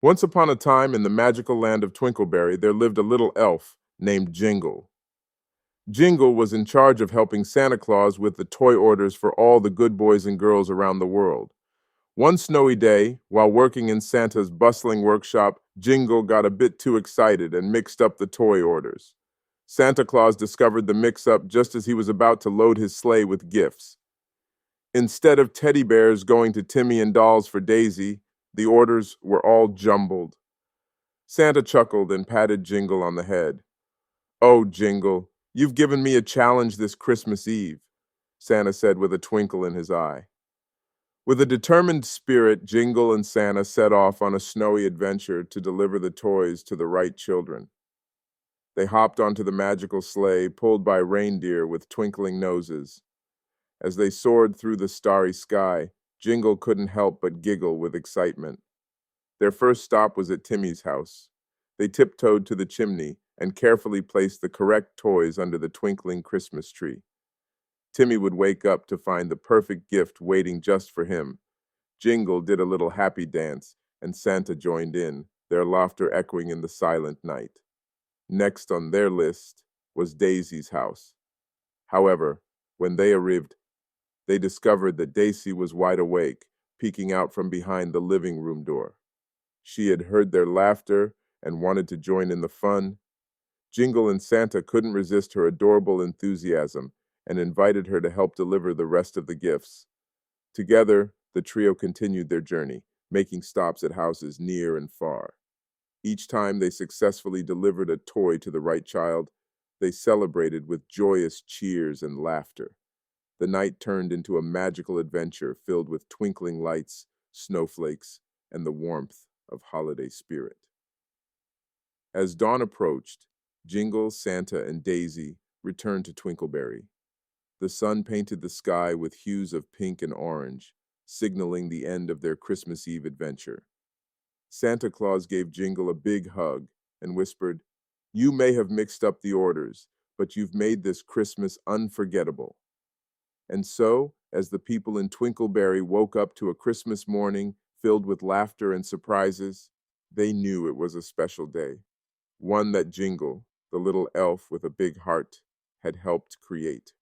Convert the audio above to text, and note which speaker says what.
Speaker 1: Once upon a time in the magical land of Twinkleberry, there lived a little elf named Jingle. Jingle was in charge of helping Santa Claus with the toy orders for all the good boys and girls around the world. One snowy day, while working in Santa's bustling workshop, Jingle got a bit too excited and mixed up the toy orders. Santa Claus discovered the mix-up just as he was about to load his sleigh with gifts. Instead of teddy bears going to Timmy and dolls for Daisy, the orders were all jumbled. Santa chuckled and patted Jingle on the head. "Oh, Jingle, you've given me a challenge this Christmas Eve," Santa said with a twinkle in his eye. With a determined spirit, Jingle and Santa set off on a snowy adventure to deliver the toys to the right children. They hopped onto the magical sleigh pulled by reindeer with twinkling noses. As they soared through the starry sky, Jingle couldn't help but giggle with excitement. Their first stop was at Timmy's house. They tiptoed to the chimney and carefully placed the correct toys under the twinkling Christmas tree. Timmy would wake up to find the perfect gift waiting just for him. Jingle did a little happy dance, and Santa joined in, their laughter echoing in the silent night. Next on their list was Daisy's house. However, when they arrived, they discovered that Daisy was wide awake, peeking out from behind the living room door. She had heard their laughter and wanted to join in the fun. Jingle and Santa couldn't resist her adorable enthusiasm and invited her to help deliver the rest of the gifts. Together, the trio continued their journey, making stops at houses near and far. Each time they successfully delivered a toy to the right child, they celebrated with joyous cheers and laughter. The night turned into a magical adventure filled with twinkling lights, snowflakes, and the warmth of holiday spirit. As dawn approached, Jingle, Santa, and Daisy returned to Twinkleberry. The sun painted the sky with hues of pink and orange, signaling the end of their Christmas Eve adventure. Santa Claus gave Jingle a big hug and whispered, "You may have mixed up the orders, but you've made this Christmas unforgettable." And so, as the people in Twinkleberry woke up to a Christmas morning filled with laughter and surprises, they knew it was a special day, one that Jingle, the little elf with a big heart, had helped create.